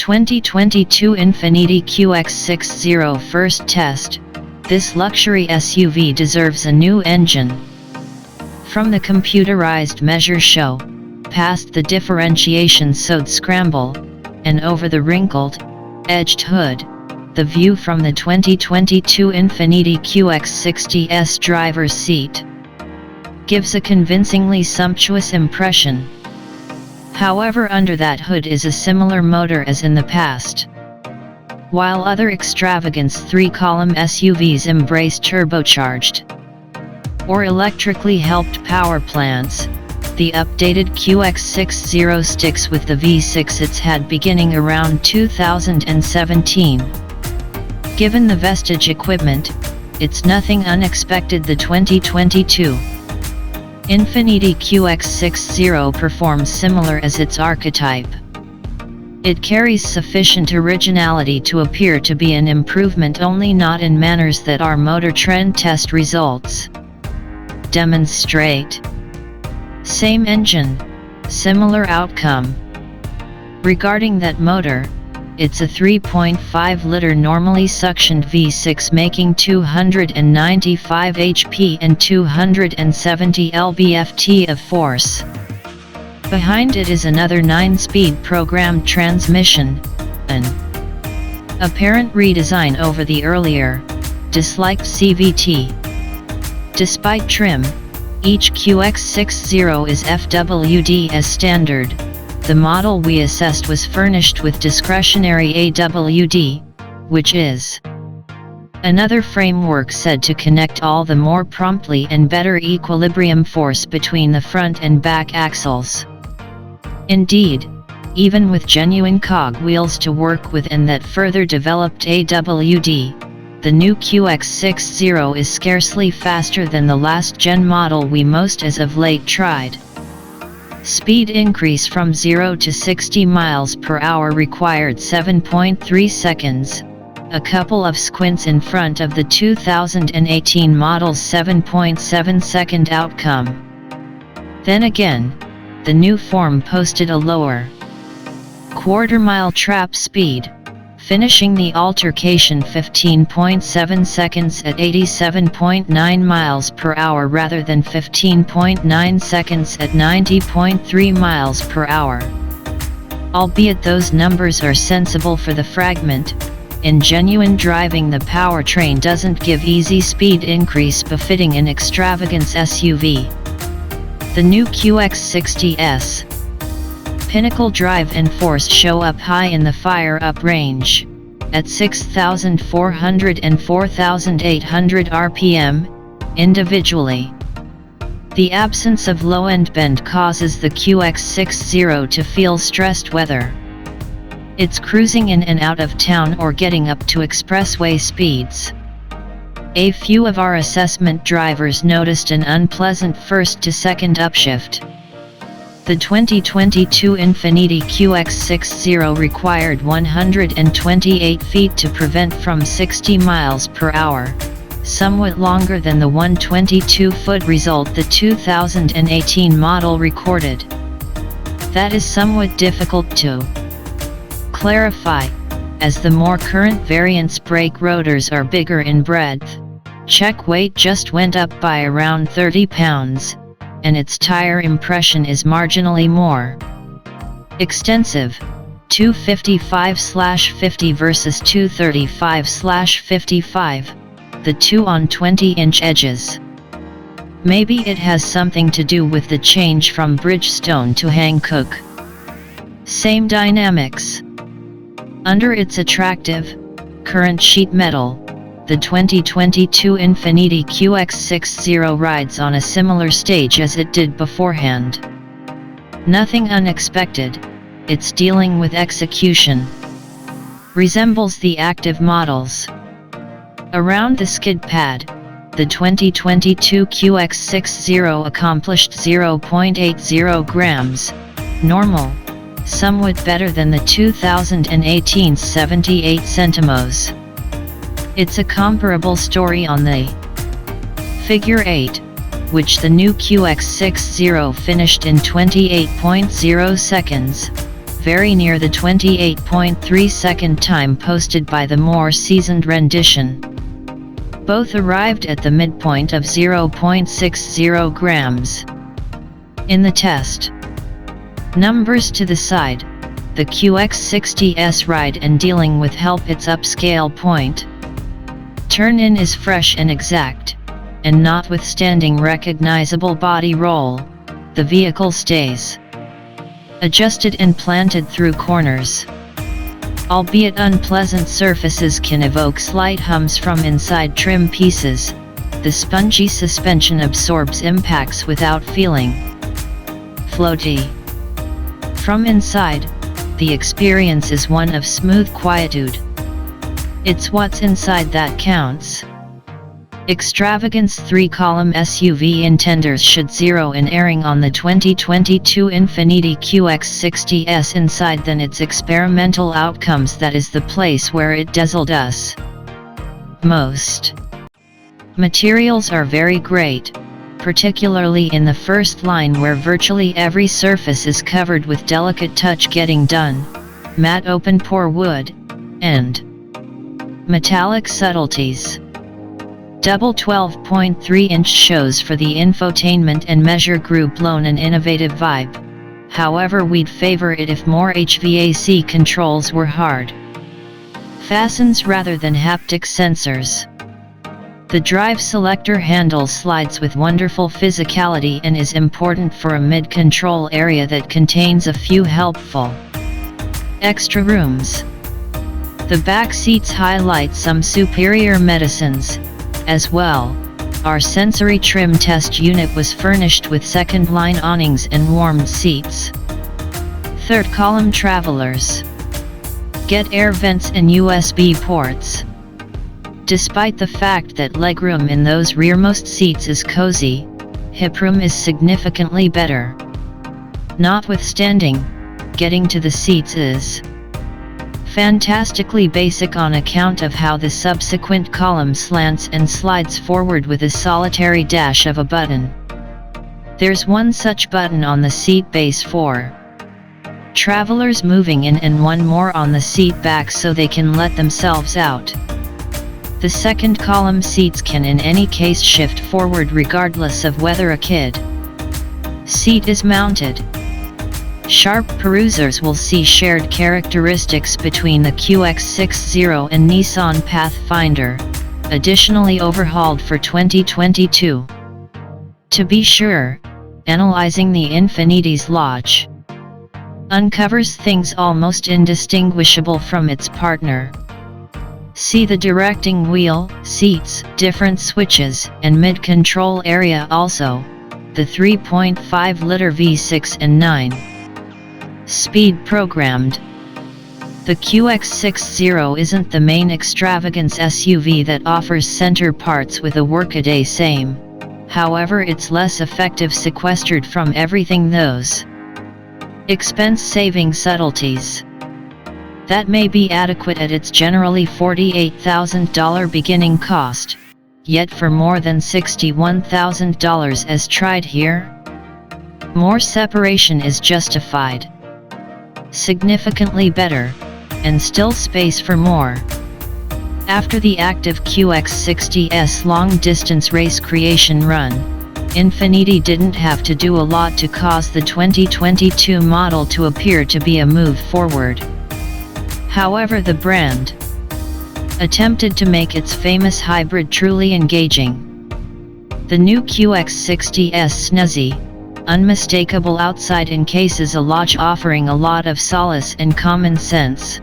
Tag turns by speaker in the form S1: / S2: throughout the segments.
S1: 2022 Infiniti QX60 first test. This luxury SUV deserves a new engine. From the computerized measure show, past the differentiation sewed scramble, and over the wrinkled, edged hood, the view from the 2022 Infiniti QX60's driver's seat gives a convincingly sumptuous impression. However, under that hood is a similar motor as in the past. While other extravagant 3-column SUVs embrace turbocharged or electrically helped power plants, the updated QX60 sticks with the V6 it's had beginning around 2017. Given the Vestige equipment, it's nothing unexpected. The 2022 Infiniti QX60 performs similar as its archetype. It carries sufficient originality to appear to be an improvement, only not in manners that our Motor Trend test results demonstrate. Same engine, similar outcome. Regarding that motor, it's a 3.5-liter normally suctioned V6 making 295 HP and 270 lb-ft of force. Behind it is another 9-speed programmed transmission, an apparent redesign over the earlier, disliked CVT. Despite trim, each QX60 is FWD as standard. The model we assessed was furnished with discretionary AWD, which is another framework said to connect all the more promptly and better equilibrium force between the front and back axles. Indeed, even with genuine cogwheels to work with and that further developed AWD, the new QX60 is scarcely faster than the last-gen model we most as of late tried. Speed increase from 0 to 60 miles per hour required 7.3 seconds, a couple of squints in front of the 2018 model's 7.7-second outcome. Then again, the new form posted a lower quarter-mile trap speed, finishing the altercation 15.7 seconds at 87.9 miles per hour rather than 15.9 seconds at 90.3 miles per hour. Albeit those numbers are sensible for the fragment, in genuine driving the powertrain doesn't give easy speed increase befitting an extravagance SUV. The new QX60's pinnacle drive and force show up high in the fire-up range, at 6,400 and 4,800 RPM, individually. The absence of low-end bend causes the QX60 to feel stressed whether it's cruising in and out of town or getting up to expressway speeds. A few of our assessment drivers noticed an unpleasant first to second upshift. The 2022 Infiniti QX60 required 128 feet to prevent from 60 miles per hour, somewhat longer than the 122-foot result the 2018 model recorded. That is somewhat difficult to clarify, as the more current variants' brake rotors are bigger in breadth. Check weight just went up by around 30 pounds. And its tire impression is marginally more extensive, 255/50 versus 235/55, the two on 20-inch edges. Maybe it has something to do with the change from Bridgestone to Hankook. Same dynamics. Under its attractive, current sheet metal, the 2022 Infiniti QX60 rides on a similar stage as it did beforehand. Nothing unexpected, it's dealing with execution. Resembles the active models. Around the skid pad, the 2022 QX60 accomplished 0.80 grams, normal, somewhat better than the 2018's 78 centimos. It's a comparable story on the Figure 8, which the new QX60 finished in 28.0 seconds, very near the 28.3-second time posted by the more seasoned rendition. Both arrived at the midpoint of 0.60 grams. In the test numbers to the side, the QX60S ride and dealing with help its upscale point. Turn-in is fresh and exact, and notwithstanding recognizable body roll, the vehicle stays adjusted and planted through corners. Albeit unpleasant surfaces can evoke slight hums from inside trim pieces, the spongy suspension absorbs impacts without feeling floaty. From inside, the experience is one of smooth quietude. It's what's inside that counts. Extravagance 3-column SUV intenders should zero in erring on the 2022 Infiniti QX60S inside than its experimental outcomes. That is the place where it dazzled us most. Materials are very great, particularly in the first line where virtually every surface is covered with delicate touch getting done, matte open pore wood, and metallic subtleties. Double 12.3-inch shows for the infotainment and measure group loan an innovative vibe, however we'd favor it if more HVAC controls were hard fastens rather than haptic sensors. The drive selector handle slides with wonderful physicality and is important for a mid-control area that contains a few helpful extra rooms. The back seats highlight some superior medicines. As well, our sensory trim test unit was furnished with second-line awnings and warmed seats. Third-column travelers get air vents and USB ports. Despite the fact that legroom in those rearmost seats is cozy, hiproom is significantly better. Notwithstanding, getting to the seats is fantastically basic on account of how the subsequent column slants and slides forward with a solitary dash of a button. There's one such button on the seat base for travelers moving in and one more on the seat back so they can let themselves out. The second column seats can in any case shift forward regardless of whether a kid seat is mounted. Sharp perusers will see shared characteristics between the QX60 and Nissan Pathfinder, additionally overhauled for 2022. To be sure, analyzing the Infiniti's Lodge uncovers things almost indistinguishable from its partner. See the directing wheel, seats, different switches, and mid-control area also, the 3.5-liter V6 and 9-speed programmed. The QX60 isn't the main extravagance SUV that offers center parts with a workaday same, however it's less effective sequestered from everything those expense-saving subtleties. That may be adequate at its generally $48,000 beginning cost, yet for more than $61,000 as tried here, more separation is justified. Significantly better, and still space for more. After the active QX60's long-distance race creation run, Infiniti didn't have to do a lot to cause the 2022 model to appear to be a move forward. However, the brand attempted to make its famous hybrid truly engaging. The new QX60's snazzy, unmistakable outside encases a Lodge offering a lot of solace and common sense.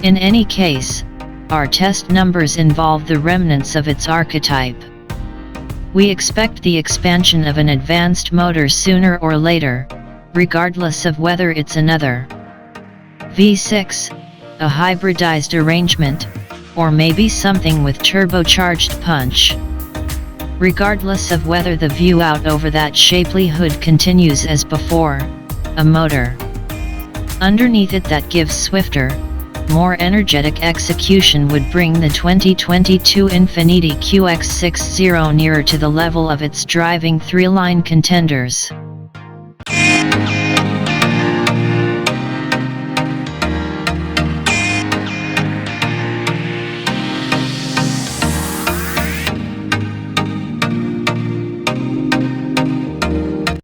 S1: In any case, our test numbers involve the remnants of its archetype. We expect the expansion of an advanced motor sooner or later, regardless of whether it's another V6, a hybridized arrangement, or maybe something with turbocharged punch. Regardless of whether the view out over that shapely hood continues as before, a motor underneath it that gives swifter, more energetic execution would bring the 2022 Infiniti QX60 nearer to the level of its driving three-line contenders.